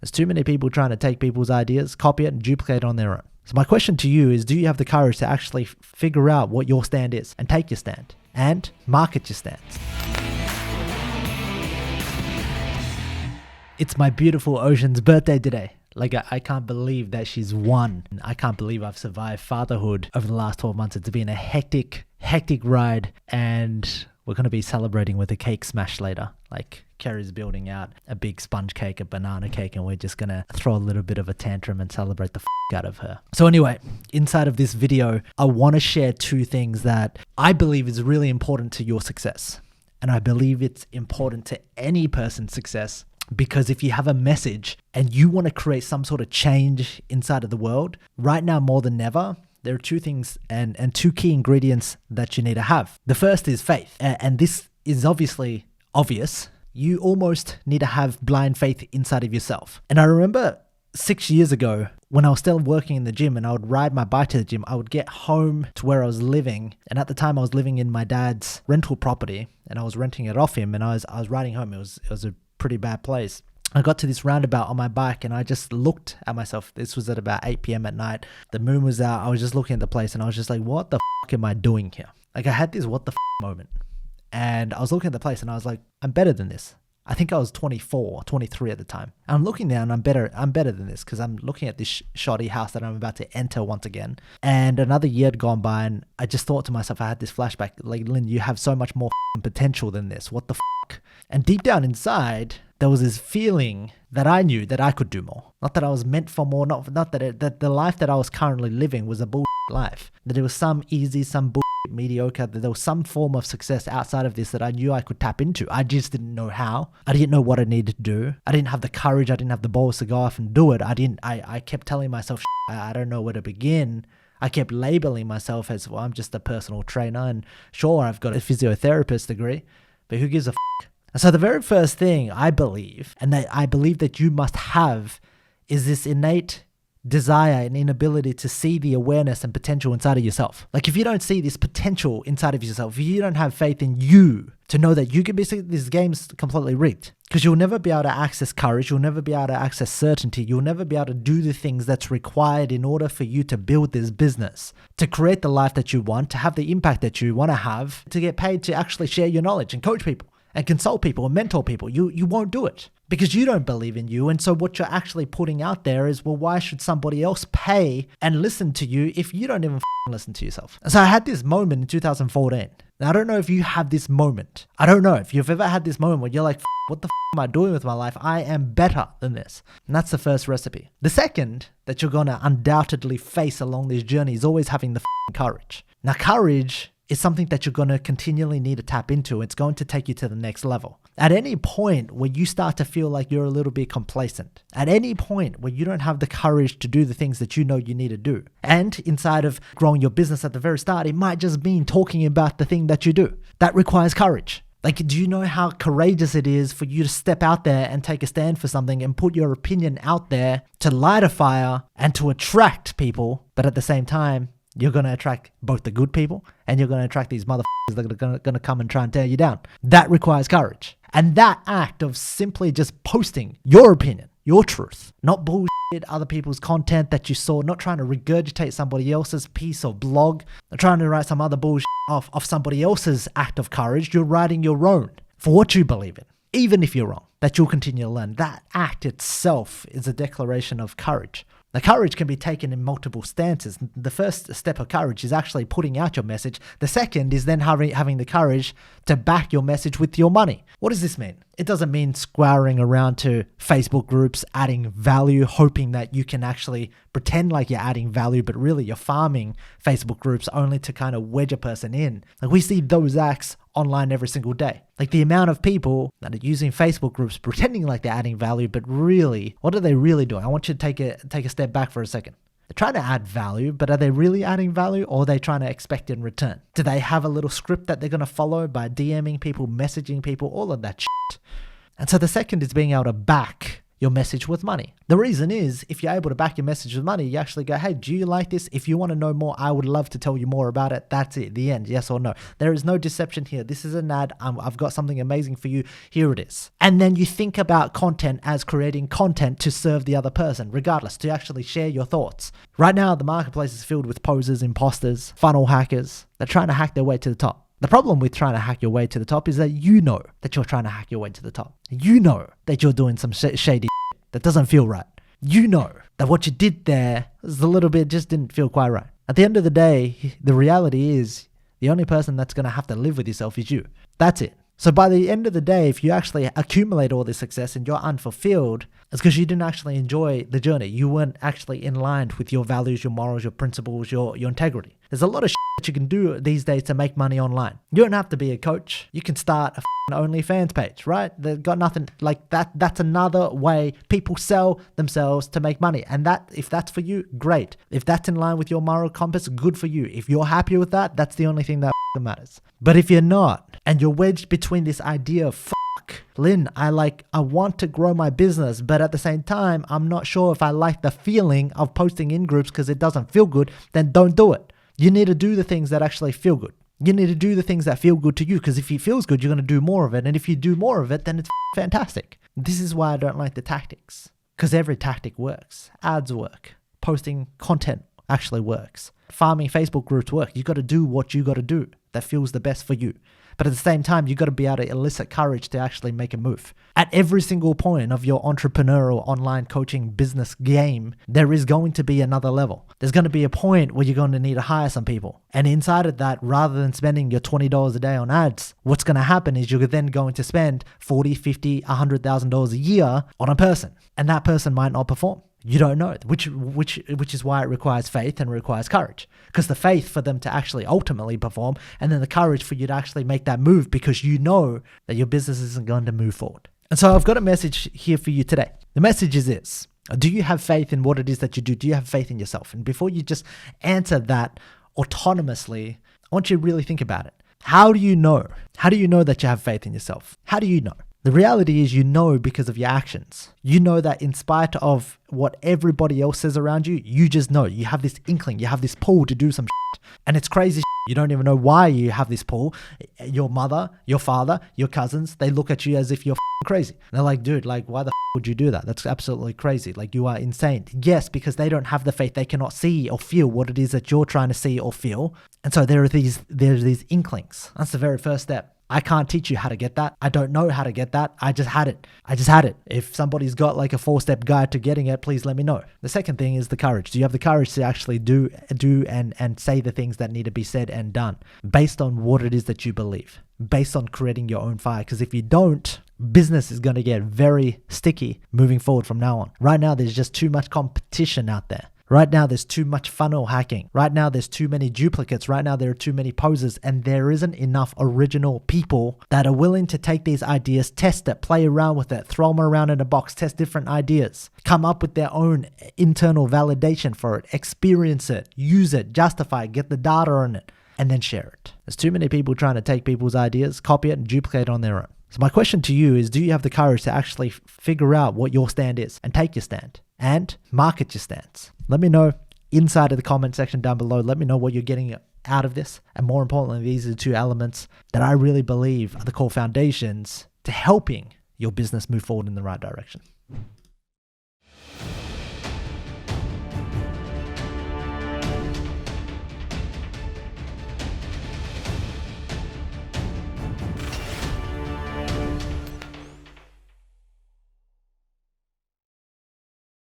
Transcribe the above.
There's too many people trying to take people's ideas, copy it, and duplicate it on their own. So my question to you is, do you have the courage to actually figure out what your stand is and take your stand and market your stance? It's my beautiful Ocean's birthday today. Like, I can't believe that she's one. I can't believe I've survived fatherhood over the last 12 months. It's been a hectic ride, and we're going to be celebrating with a cake smash later. Like, Kerry's building out a big sponge cake, a banana cake, and we're just going to throw a little bit of a tantrum and celebrate the out of her. So anyway, inside of this video, I want to share two things that I believe is really important to your success. And I believe it's important to any person's success, because if you have a message and you want to create some sort of change inside of the world, right now more than ever, there are two things and two key ingredients that you need to have. The first is faith. And this is obviously obvious. You almost need to have blind faith inside of yourself. And I remember 6 years ago, when I was still working in the gym and I would ride my bike to the gym, I would get home to where I was living. And at the time I was living in my dad's rental property and I was renting it off him, and I was riding home. It was a pretty bad place. I got to this roundabout on my bike and I just looked at myself. This was at about 8 p.m. at night. The moon was out. I was just looking at the place and I was just like, what the fuck am I doing here? Like, I had this what the fuck moment. And I was looking at the place and I was like, I'm better than this. I think I was 24, 23 at the time. And I'm looking down, I'm better than this, because I'm looking at this shoddy house that I'm about to enter once again. And another year had gone by and I just thought to myself, I had this flashback, like, Lynn, you have so much more potential than this. What the fuck? And deep down inside, there was this feeling that I knew that I could do more. Not that I was meant for more, not that the life that I was currently living was a bullshit life. That it was some easy, some bullshit mediocre, that there was some form of success outside of this that I knew I could tap into. I just didn't know how. I didn't know what I needed to do. I didn't have the courage. I didn't have the balls to go off and do it. I kept telling myself, I don't know where to begin. I kept labeling myself as, well, I'm just a personal trainer, and sure, I've got a physiotherapist degree, but who gives a fuck? And so the very first thing I believe, and that I believe that you must have, is this innate desire and inability to see the awareness and potential inside of yourself. Like, if you don't see this potential inside of yourself, if you don't have faith in you to know that you can be, this game's completely rigged, because you'll never be able to access courage, you'll never be able to access certainty, you'll never be able to do the things that's required in order for you to build this business, to create the life that you want, to have the impact that you want to have, to get paid to actually share your knowledge and coach people and consult people and mentor people. You won't do it because you don't believe in you. And so what you're actually putting out there is, well, why should somebody else pay and listen to you if you don't even listen to yourself? And so I had this moment in 2014. Now, I don't know if you have this moment. I don't know if you've ever had this moment where you're like, what the am I doing with my life? I am better than this. And that's the first recipe. The second that you're going to undoubtedly face along this journey is always having the courage. Now, courage is something that you're going to continually need to tap into. It's going to take you to the next level. At any point where you start to feel like you're a little bit complacent, at any point where you don't have the courage to do the things that you know you need to do, and inside of growing your business at the very start, it might just mean talking about the thing that you do. That requires courage. Like, do you know how courageous it is for you to step out there and take a stand for something and put your opinion out there to light a fire and to attract people, but at the same time, you're going to attract both the good people and you're going to attract these motherfuckers that are going to come and try and tear you down. That requires courage. And that act of simply just posting your opinion, your truth, not bullshit other people's content that you saw, not trying to regurgitate somebody else's piece or blog, not trying to write some other bullshit off somebody else's act of courage. You're writing your own for what you believe in, even if you're wrong, that you'll continue to learn. That act itself is a declaration of courage. Now, courage can be taken in multiple stances. The first step of courage is actually putting out your message. The second is then having the courage to back your message with your money. What does this mean? It doesn't mean squaring around to Facebook groups, adding value, hoping that you can actually pretend like you're adding value, but really you're farming Facebook groups only to kind of wedge a person in. Like, we see those acts online every single day. Like, the amount of people that are using Facebook groups pretending like they're adding value, but really, what are they really doing? I want you to take a step back for a second. They're trying to add value, but are they really adding value, or are they trying to expect in return? Do they have a little script that they're going to follow by DMing people, messaging people, all of that shit? And so the second is being able to back your message with money. The reason is, if you're able to back your message with money, you actually go, hey, do you like this? If you want to know more, I would love to tell you more about it. That's it. The end. Yes or no. There is no deception here. This is an ad. I've got something amazing for you. Here it is. And then you think about content as creating content to serve the other person, regardless, to actually share your thoughts. Right now, the marketplace is filled with posers, imposters, funnel hackers. They're trying to hack their way to the top. The problem with trying to hack your way to the top is that you know that you're trying to hack your way to the top. You know that you're doing some shady shit that doesn't feel right. You know that what you did there was a little bit, just didn't feel quite right. At the end of the day, the reality is the only person that's going to have to live with yourself is you. That's it. So by the end of the day, if you actually accumulate all this success and you're unfulfilled, it's because you didn't actually enjoy the journey. You weren't actually in line with your values, your morals, your principles, your integrity. There's a lot of shit that you can do these days to make money online. You don't have to be a coach. You can start a OnlyFans page, right? They've got nothing like that. That's another way people sell themselves to make money. And that, if that's for you, great. If that's in line with your moral compass, good for you. If you're happy with that, that's the only thing that matters. But if you're not, and you're wedged between this idea of Lynn, I want to grow my business, but at the same time, I'm not sure if I like the feeling of posting in groups because it doesn't feel good, then don't do it. You need to do the things that actually feel good. You need to do the things that feel good to you, because if it feels good, you're going to do more of it. And if you do more of it, then it's fantastic. This is why I don't like the tactics, because every tactic works. Ads work. Posting content actually works. Farming Facebook groups work. You got to do what you got to do that feels the best for you. But at the same time, you got to be able to elicit courage to actually make a move. At every single point of your entrepreneurial online coaching business game, there is going to be another level. There's going to be a point where you're going to need to hire some people. And inside of that, rather than spending your $20 a day on ads, what's going to happen is you're then going to spend $40, $50, $100,000 a year on a person. And that person might not perform. You don't know, which is why it requires faith and requires courage. Because the faith for them to actually ultimately perform, and then the courage for you to actually make that move, because you know that your business isn't going to move forward. And so I've got a message here for you today. The message is this: do you have faith in what it is that you do? Do you have faith in yourself? And before you just answer that autonomously, I want you to really think about it. How do you know? How do you know that you have faith in yourself? How do you know? The reality is, you know, because of your actions. You know that in spite of what everybody else says around you, you just know. You have this inkling, you have this pull to do some shit. And it's crazy shit. You don't even know why you have this pull. Your mother, your father, your cousins, they look at you as if you're crazy. And they're like, dude, why the would you do that? That's absolutely crazy. You are insane. Yes, because they don't have the faith. They cannot see or feel what it is that you're trying to see or feel. And so there's these inklings. That's the very first step. I can't teach you how to get that. I don't know how to get that. I just had it. If somebody's got a 4-step guide to getting it, please let me know. The second thing is the courage. Do you have the courage to actually do and say the things that need to be said and done based on what it is that you believe, based on creating your own fire? Because if you don't, business is going to get very sticky moving forward from now on. Right now, there's just too much competition out there. Right now, there's too much funnel hacking. Right now, there's too many duplicates. Right now, there are too many posers, and there isn't enough original people that are willing to take these ideas, test it, play around with it, throw them around in a box, test different ideas, come up with their own internal validation for it, experience it, use it, justify it, get the data on it, and then share it. There's too many people trying to take people's ideas, copy it, and duplicate it on their own. So my question to you is, do you have the courage to actually figure out what your stand is and take your stand and market your stance? Let me know inside of the comment section down below. Let me know what you're getting out of this. And more importantly, these are the two elements that I really believe are the core foundations to helping your business move forward in the right direction.